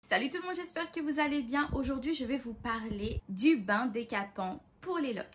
Salut tout le monde, j'espère que vous allez bien. Aujourd'hui, je vais vous parler du bain décapant pour les locks.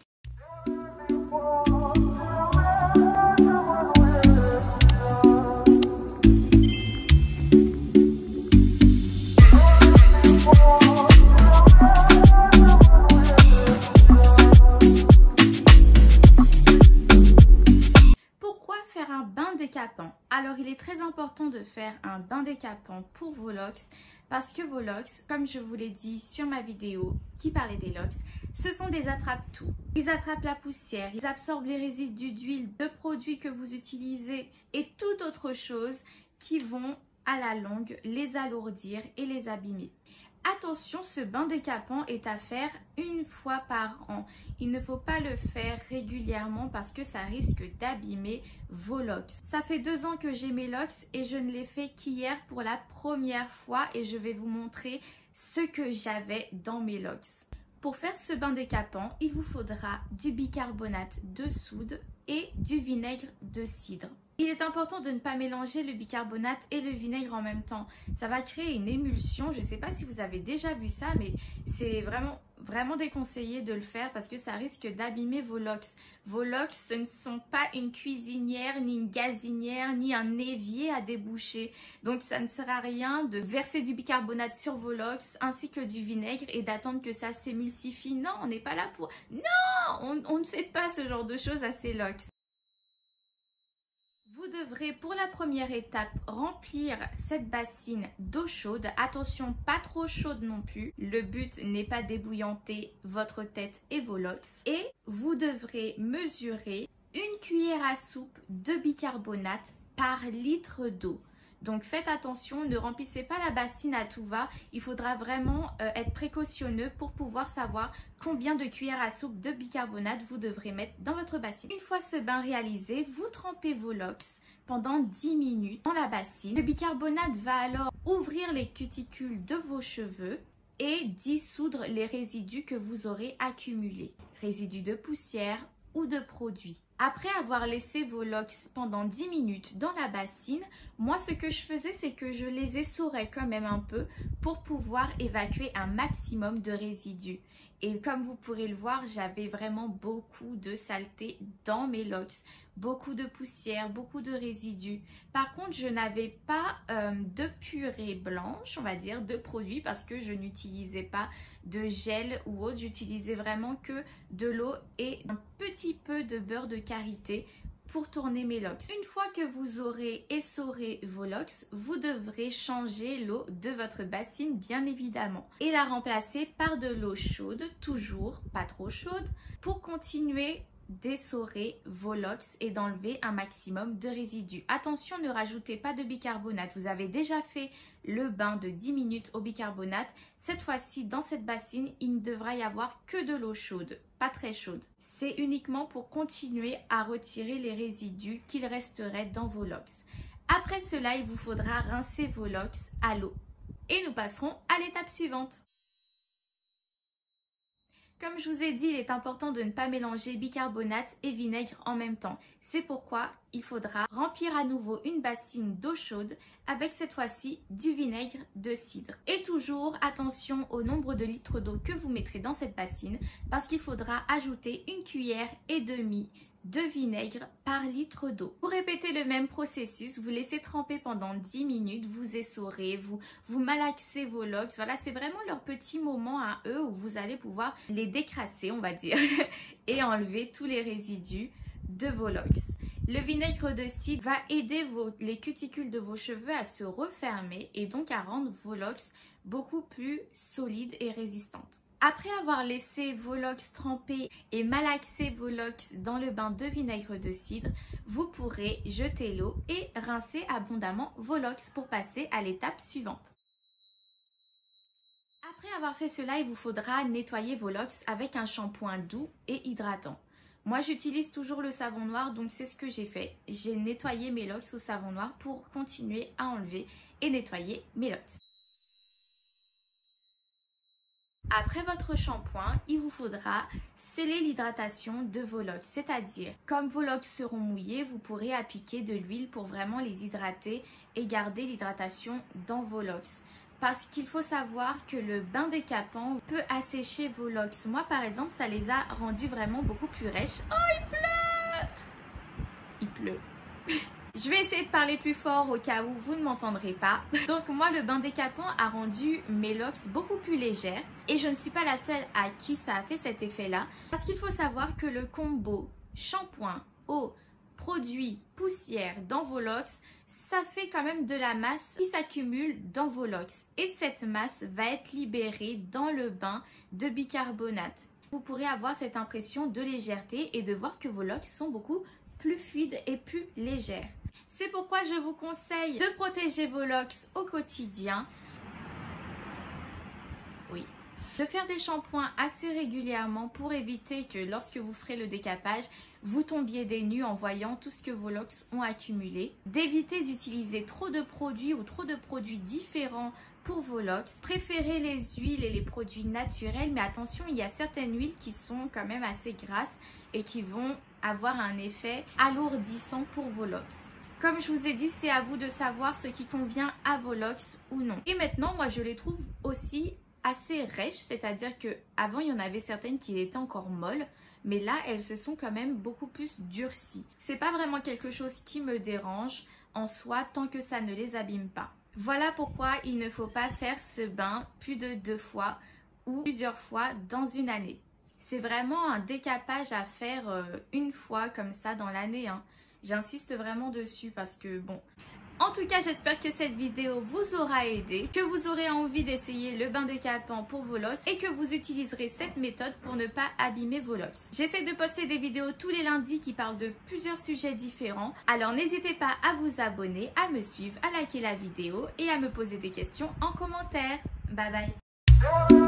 Un bain décapant. Alors il est très important de faire un bain décapant pour vos locks parce que vos locks, comme je vous l'ai dit sur ma vidéo qui parlait des locks, ce sont des attrape-tout. Ils attrapent la poussière, ils absorbent les résidus d'huile, de produits que vous utilisez et toute autre chose qui vont à la longue les alourdir et les abîmer. Attention, ce bain décapant est à faire une fois par an. Il ne faut pas le faire régulièrement parce que ça risque d'abîmer vos locks. Ça fait 2 ans que j'ai mes locks et je ne l'ai fait qu'hier pour la première fois et je vais vous montrer ce que j'avais dans mes locks. Pour faire ce bain décapant, il vous faudra du bicarbonate de soude et du vinaigre de cidre. Il est important de ne pas mélanger le bicarbonate et le vinaigre en même temps. Ça va créer une émulsion. Je ne sais pas si vous avez déjà vu ça, mais c'est vraiment déconseillé de le faire parce que ça risque d'abîmer vos locks. Vos locks, ce ne sont pas une cuisinière, ni une gazinière, ni un évier à déboucher. Donc ça ne sert à rien de verser du bicarbonate sur vos locks ainsi que du vinaigre et d'attendre que ça s'émulsifie. Non, on n'est pas là pour... Non, on ne fait pas ce genre de choses à ces locks. Vous devrez pour la première étape remplir cette bassine d'eau chaude. Attention, pas trop chaude non plus. Le but n'est pas d'ébouillanter votre tête et vos locks. Et vous devrez mesurer 1 cuillère à soupe de bicarbonate par litre d'eau. Donc faites attention, ne remplissez pas la bassine à tout va. Il faudra vraiment être précautionneux pour pouvoir savoir combien de cuillères à soupe de bicarbonate vous devrez mettre dans votre bassine. Une fois ce bain réalisé, vous trempez vos locks pendant 10 minutes dans la bassine. Le bicarbonate va alors ouvrir les cuticules de vos cheveux et dissoudre les résidus que vous aurez accumulés. Résidus de poussière ou de produits. Après avoir laissé vos locks pendant 10 minutes dans la bassine, moi ce que je faisais c'est que je les essorais quand même un peu pour pouvoir évacuer un maximum de résidus. Et comme vous pourrez le voir, j'avais vraiment beaucoup de saleté dans mes locks, beaucoup de poussière, beaucoup de résidus. Par contre, je n'avais pas de purée blanche, on va dire, de produit parce que je n'utilisais pas de gel ou autre. J'utilisais vraiment que de l'eau et un petit peu de beurre de karité pour tourner mes locks. Une fois que vous aurez essoré vos locks, vous devrez changer l'eau de votre bassine bien évidemment et la remplacer par de l'eau chaude, toujours pas trop chaude, pour continuer d'essorer vos locks et d'enlever un maximum de résidus. Attention, ne rajoutez pas de bicarbonate. Vous avez déjà fait le bain de 10 minutes au bicarbonate. Cette fois-ci, dans cette bassine, il ne devra y avoir que de l'eau chaude, pas très chaude. C'est uniquement pour continuer à retirer les résidus qu'il resterait dans vos locks. Après cela, il vous faudra rincer vos locks à l'eau. Et nous passerons à l'étape suivante. Comme je vous ai dit, il est important de ne pas mélanger bicarbonate et vinaigre en même temps. C'est pourquoi il faudra remplir à nouveau une bassine d'eau chaude avec cette fois-ci du vinaigre de cidre. Et toujours attention au nombre de litres d'eau que vous mettrez dans cette bassine parce qu'il faudra ajouter 1,5 cuillère de vinaigre par litre d'eau. Vous répétez le même processus, vous laissez tremper pendant 10 minutes, vous essorez, vous malaxez vos locks. Voilà, c'est vraiment leur petit moment à eux où vous allez pouvoir les décrasser, on va dire, et enlever tous les résidus de vos locks. Le vinaigre de cidre va aider les cuticules de vos cheveux à se refermer et donc à rendre vos locks beaucoup plus solides et résistantes. Après avoir laissé vos locks tremper et malaxer vos locks dans le bain de vinaigre de cidre, vous pourrez jeter l'eau et rincer abondamment vos locks pour passer à l'étape suivante. Après avoir fait cela, il vous faudra nettoyer vos locks avec un shampoing doux et hydratant. Moi, j'utilise toujours le savon noir, donc c'est ce que j'ai fait. J'ai nettoyé mes locks au savon noir pour continuer à enlever et nettoyer mes locks. Après votre shampoing, il vous faudra sceller l'hydratation de vos locks, c'est-à-dire comme vos locks seront mouillés, vous pourrez appliquer de l'huile pour vraiment les hydrater et garder l'hydratation dans vos locks. parce qu'il faut savoir que le bain décapant peut assécher vos locks. Moi par exemple, ça les a rendus vraiment beaucoup plus rêches. Oh, il pleut! Il pleut. Je vais essayer de parler plus fort au cas où vous ne m'entendrez pas. Donc moi, le bain décapant a rendu mes locks beaucoup plus légères. Et je ne suis pas la seule à qui ça a fait cet effet-là. Parce qu'il faut savoir que le combo shampoing, eau, produit, poussière dans vos locks, ça fait quand même de la masse qui s'accumule dans vos locks. Et cette masse va être libérée dans le bain de bicarbonate. Vous pourrez avoir cette impression de légèreté et de voir que vos locks sont beaucoup plus fluides et plus légères. C'est pourquoi je vous conseille de protéger vos locks au quotidien. Oui. De faire des shampoings assez régulièrement pour éviter que lorsque vous ferez le décapage, vous tombiez des nues en voyant tout ce que vos locks ont accumulé. D'éviter d'utiliser trop de produits ou trop de produits différents pour vos locks. Préférez les huiles et les produits naturels, mais attention, il y a certaines huiles qui sont quand même assez grasses et qui vont avoir un effet alourdissant pour vos locks. Comme je vous ai dit, c'est à vous de savoir ce qui convient à vos locks ou non. Et maintenant, moi je les trouve aussi assez rêches, c'est-à-dire que avant il y en avait certaines qui étaient encore molles, mais là elles se sont quand même beaucoup plus durcies. C'est pas vraiment quelque chose qui me dérange en soi tant que ça ne les abîme pas. Voilà pourquoi il ne faut pas faire ce bain plus de 2 fois ou plusieurs fois dans une année. C'est vraiment un décapage à faire une fois comme ça dans l'année, hein. J'insiste vraiment dessus parce que bon... En tout cas, j'espère que cette vidéo vous aura aidé, que vous aurez envie d'essayer le bain décapant pour vos locks et que vous utiliserez cette méthode pour ne pas abîmer vos locks. J'essaie de poster des vidéos tous les lundis qui parlent de plusieurs sujets différents. Alors n'hésitez pas à vous abonner, à me suivre, à liker la vidéo et à me poser des questions en commentaire. Bye bye!